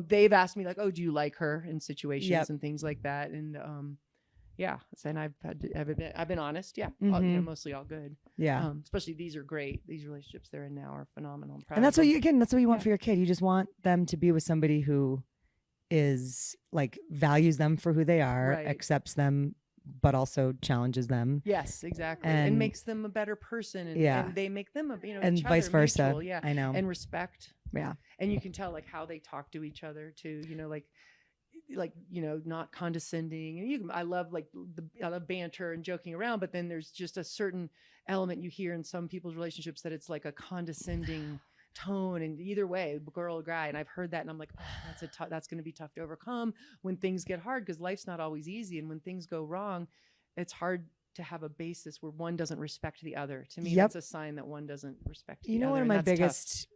they've asked me like, oh, do you like her in situations and things like that, and and I've been honest, mostly all good, especially these are great. These relationships they're in now are phenomenal. And that's what you want for your kid. You just want them to be with somebody who is like values them for who they are, accepts them, but also challenges them. Yes, exactly. And makes them a better person. And they make them and vice versa. Mutual, I know. And respect. Yeah. And you can tell like how they talk to each other too, not condescending. I love I love banter and joking around, but then there's just a certain element you hear in some people's relationships that it's like a condescending tone, and either way, girl or guy. And I've heard that, and I'm like, oh, that's going to be tough to overcome when things get hard, because life's not always easy, and when things go wrong, it's hard to have a basis where one doesn't respect the other. To me, that's a sign that one doesn't respect the other. One of my biggest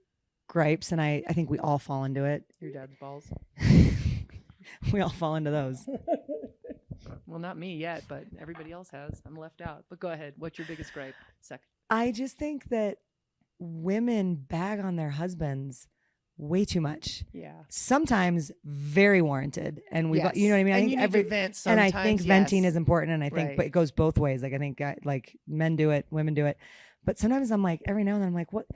gripes, and I think we all fall into it. Your dad's balls. We all fall into those. Well, not me yet, but everybody else has. I'm left out. But go ahead. What's your biggest gripe? Second. I just think that women bag on their husbands way too much. Yeah. Sometimes very warranted. And you know what I mean? I think every vent sometimes, and I think venting is important, and I think but it goes both ways. Like I think like men do it, women do it. But sometimes I'm like, every now and then I'm like, what?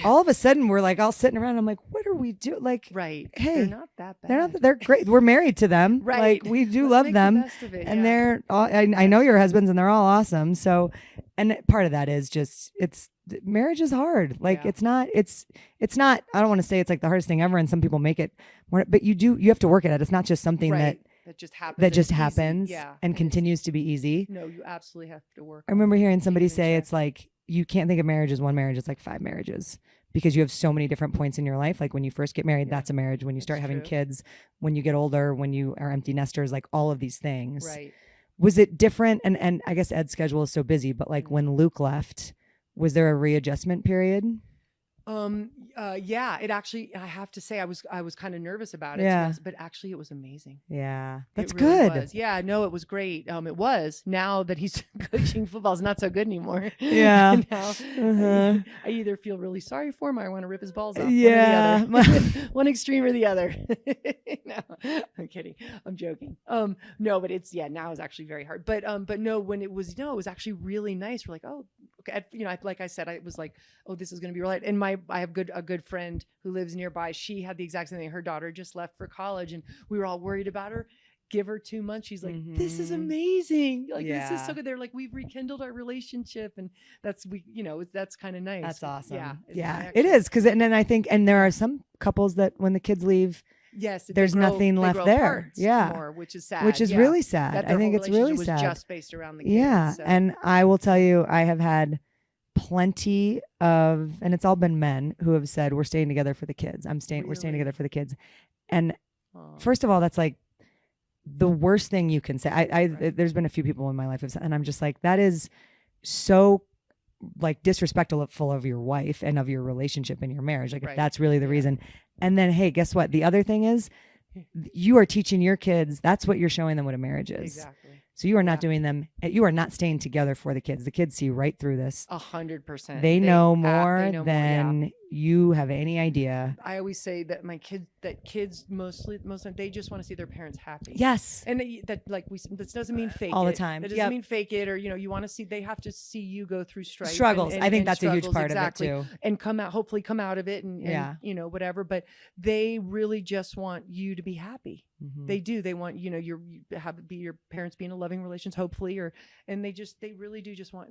All of a sudden we're like all sitting around. I'm like, what are we doing? Like, hey, they're not that bad. They're great. We're married to them. Right. Like we do love them. And they're all, I know your husbands, and they're all awesome. So, and part of that is just, marriage is hard. Like it's not, I don't want to say it's like the hardest thing ever, and some people make it more, but you have to work at it. It's not just something that just happens and continues to be easy. No, you absolutely have to work. I remember hearing somebody say it's like, you can't think of marriage as one marriage. It's like 5 marriages, because you have so many different points in your life. Like when you first get married, that's a marriage. When you start having kids, when you get older, when you are empty nesters, like all of these things. Right. Was it different? And I guess Ed's schedule is so busy, but like when Luke left, was there a readjustment period? It actually, I have to say, I was kind of nervous about it, but actually it was amazing. Yeah. That's it really good. Was. Yeah, no, it was great. It was. Now that he's coaching football, it's not so good anymore. Yeah. Now I either feel really sorry for him, or I want to rip his balls off. Yeah. One or the other. One extreme or the other. No, I'm kidding. I'm joking. No, but now it's actually very hard. But no, when it was actually really nice. We're like, oh, okay. Like I said, I was like, oh, this is going to be right. And I have a good friend who lives nearby. She had the exact same thing. Her daughter just left for college, and we were all worried about her. Give her 2 months. She's like, this is amazing. Like, this is so good. They're like, we've rekindled our relationship, and that's kind of nice. That's awesome. Yeah. It is. Cause then I think, and there are some couples that when the kids leave, there's nothing left there. More, which is sad. Which is really sad. I think it's really sad. Was just based around the kids. Yeah. So. And I will tell you, I have had plenty of, and it's all been men who have said, we're staying together for the kids. We're staying together for the kids. And first of all, that's like the worst thing you can say. There's been a few people in my life, and I'm just like, that is so like disrespectful of your wife and of your relationship and your marriage. Like if that's really the reason. And then, hey, guess what? The other thing is, you are teaching your kids. That's what you're showing them what a marriage is. Exactly. So you are not doing them. You are not staying together for the kids. The kids see right through this. 100%. They know more than you have any idea. I always say that kids mostly they just want to see their parents happy. Yes. And that doesn't mean fake all it. the time. That doesn't mean fake it, or you want to see. They have to see you go through struggles. I think that's a huge part of it too. And hopefully come out of it and whatever. But they really just want you to be happy. Mm-hmm. They do. They want your parents be in a loving relations, hopefully, and they really do just want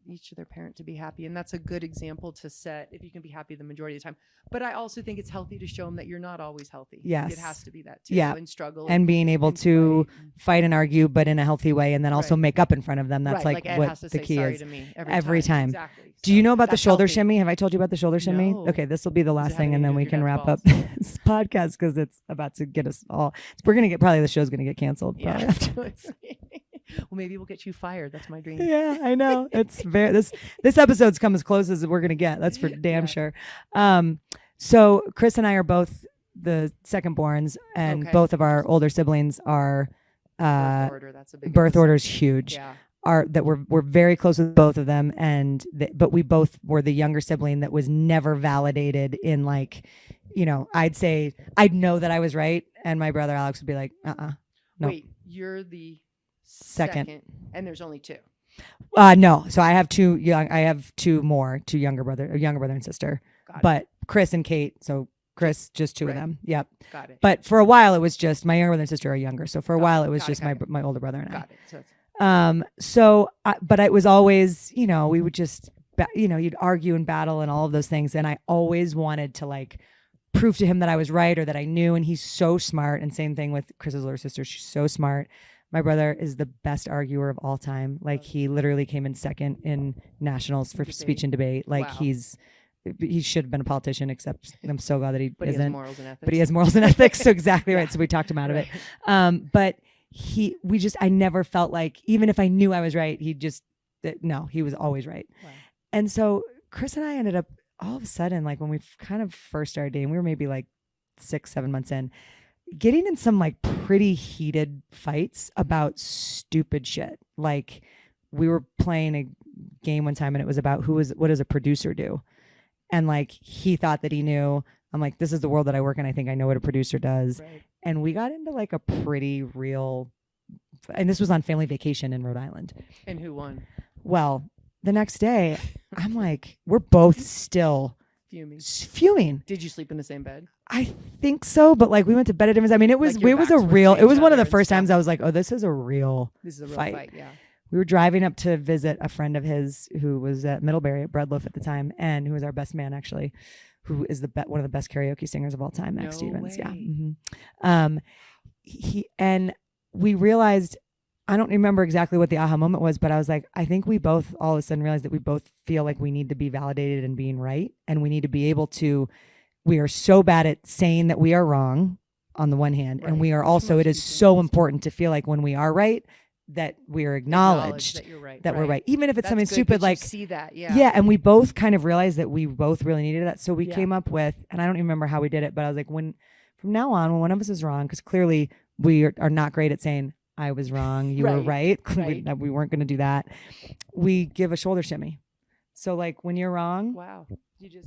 each of their parent to be happy, and that's a good example to set if you can be happy the majority of the time. But I also think it's healthy to show them that you're not always healthy. Yes, it has to be that too. Yeah, and struggle and being able to fight and argue, but in a healthy way, and then also make up in front of them. That's like what the key is. Every time. Exactly. Do you know about the shoulder shimmy? Have I told you about the shoulder shimmy? No. Okay, this will be the last thing, and then we can wrap up this podcast because it's about to get us all. The show's going to get canceled probably afterwards. Well, maybe we'll get you fired. That's my dream. Yeah, I know. It's very this episode's come as close as we're gonna get. That's for damn sure. So Chris and I are both the second borns, and both of our older siblings are Birth order, that's a big birth one. order's huge. Yeah. Are that we're very close with both of them, and but we both were the younger sibling that was never validated in, like, you know, I'd know that I was right, and my brother Alex would be like, no. Wait, you're the Second. and there's only two. No. So I have two younger brother and sister. But Chris and Kate, so Chris, just two of them. Yep. Got it. But for a while it was just my younger brother and sister are younger. So for a while it was just my older brother and I. Got it. But it was always, you know, we would just, you'd argue and battle and all of those things. And I always wanted to, like, prove to him that I was right or that I knew. And he's so smart. And same thing with Chris's older sister. She's so smart. My brother is the best arguer of all time. Like, he literally came in second in nationals for speech and debate. Like, he should have been a politician, except I'm so glad that he isn't. He has morals and ethics. But he has morals and ethics. So exactly right. So we talked him out of it. But I never felt like, even if I knew I was right, he was always right. Wow. And so Chris and I ended up all of a sudden, like, when we kind of first started dating, we were maybe like 6-7 months in, getting in some, like, pretty heated fights about stupid shit. Like, we were playing a game one time and it was about what does a producer do? And, like, he thought that he knew. I'm like, this is the world that I work in. I think I know what a producer does. Right. And we got into, like, a pretty real, and this was on family vacation in Rhode Island. And who won? Well, the next day, I'm like, we're both still fuming. Did you sleep in the same bed? I think so, but, like, we went to bed at different. I mean, it was one of the first times I was like, oh, this is a real fight. Yeah. We were driving up to visit a friend of his who was at Middlebury at Breadloaf at the time, and who was our best man, actually, who is one of the best karaoke singers of all time, Max Stevens. Way. Yeah. And we realized, I don't remember exactly what the aha moment was, but I was like, I think we both all of a sudden realized that we both feel like we need to be validated in being right, and we need to be able to. We are so bad at saying that we are wrong on the one hand, and we are also. It is so important to feel like when we are right, that we are acknowledged that you're right, that we're right, even if it's something stupid, like, see that, and we both kind of realized that we both really needed that, so we came up with, and I don't even remember how we did it, but I was like, from now on, when one of us is wrong, because clearly we are not great at saying I was wrong, you were right. We weren't going to do that. We give a shoulder shimmy. So, like, when you're wrong, you give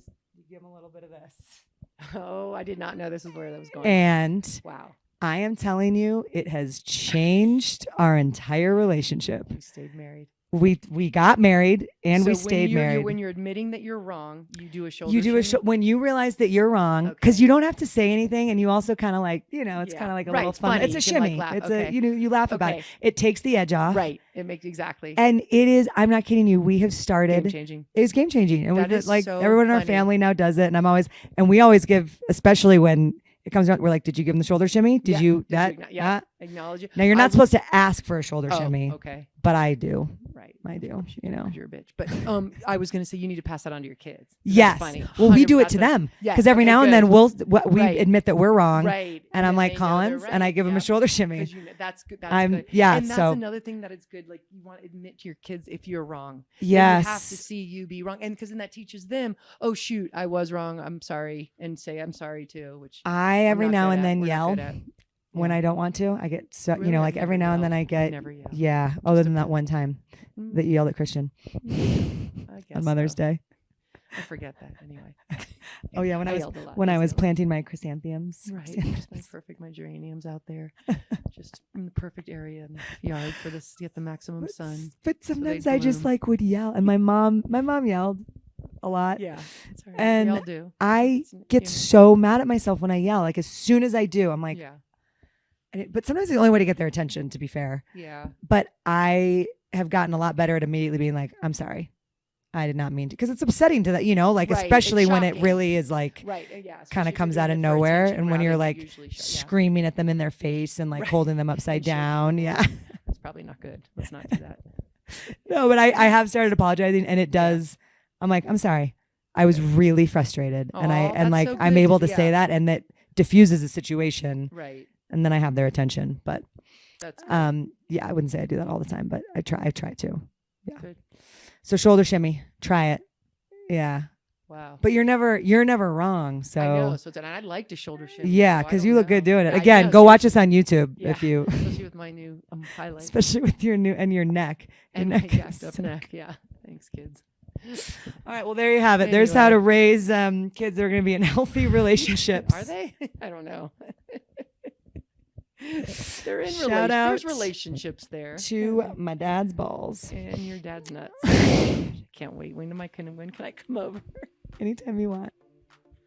them a little bit of this. Oh, I did not know this is where that was going. And I am telling you, it has changed our entire relationship. We stayed married. We got married and we stayed married. When you're admitting that you're wrong, you do a shoulder shimmy? When you realize that you're wrong, because you don't have to say anything, and you also kind of, like, it's kind of like a little fun. Funny. It's a shimmy. It's you laugh about it. It takes the edge off. Right. It makes exactly. And it is. I'm not kidding you. We have started. Game changing. It's game changing, and we've like so everyone in our family now does it, and we always give, especially when it comes around, we're like, did you give him the shoulder shimmy? Did you acknowledge it? Now you're not supposed to ask for a shoulder shimmy. Okay. But I do. Right. I do. You're a bitch. But I was gonna say you need to pass that on to your kids. Yes. Funny. Well, we do it to them because every now and then we admit that we're wrong. Right. And I'm like, Collins, and I give them a shoulder shimmy. That's good. Good. Yeah. And that's another thing that is good. Like, you want to admit to your kids if you're wrong. Yes. You have to see you be wrong, and because then that teaches them, oh shoot, I was wrong. I'm sorry, and say I'm sorry too. Which I every now and then yell. When I don't want to, I get so, really? like every now and then I get, other than that one time that you yelled at Christian on Mother's Day. I forget that anyway. Oh yeah, when I was planting my chrysanthemums. Right, just my geraniums out there, just in the perfect area in the yard for this to get the maximum sun. But sometimes I just like would yell, and my mom yelled a lot. Yeah, that's right. And we all do. I get so mad at myself when I yell. Like, as soon as I do, I'm like, but sometimes it's the only way to get their attention, to be fair. Yeah. But I have gotten a lot better at immediately being like, I'm sorry. I did not mean to. Because it's upsetting to that, like, especially when it really is like, kind of comes out of nowhere. And when you're like screaming at them in their face and like holding them upside down. Yeah. That's probably not good. Let's not do that. No, but I have started apologizing, and it does. I'm like, I'm sorry. I was really frustrated. And I'm able to say that, and that diffuses the situation. Right. And then I have their attention. But That's good. Yeah, I wouldn't say I do that all the time, but I try to. Yeah. Good. So shoulder shimmy, try it. Yeah. Wow. But you're never wrong. So I know. So I'd like to shoulder shimmy. yeah, so I because don't you look know. good doing it. Yeah, I Again, know, go so- watch us on YouTube Yeah, if you, especially with my new highlights especially with your new and your neck. Your and my neck is jacked up so- neck. Yeah. Thanks, kids. All right, well there you have it. There's how Anyway. to raise kids that are going to be in healthy relationships. Are they? I don't know. They're in Shout out there's relationships there. To my dad's balls. And your dad's nuts. Can't wait. When can I come over? Anytime you want.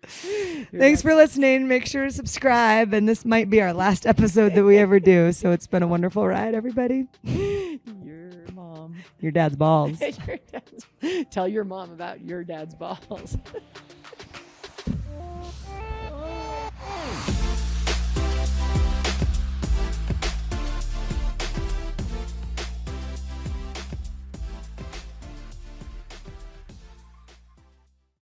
Your Thanks dad's for listening. Make sure to subscribe. And this might be our last episode that we ever do. So it's been a wonderful ride, everybody. Your mom. Your dad's balls. Tell your mom about your dad's balls.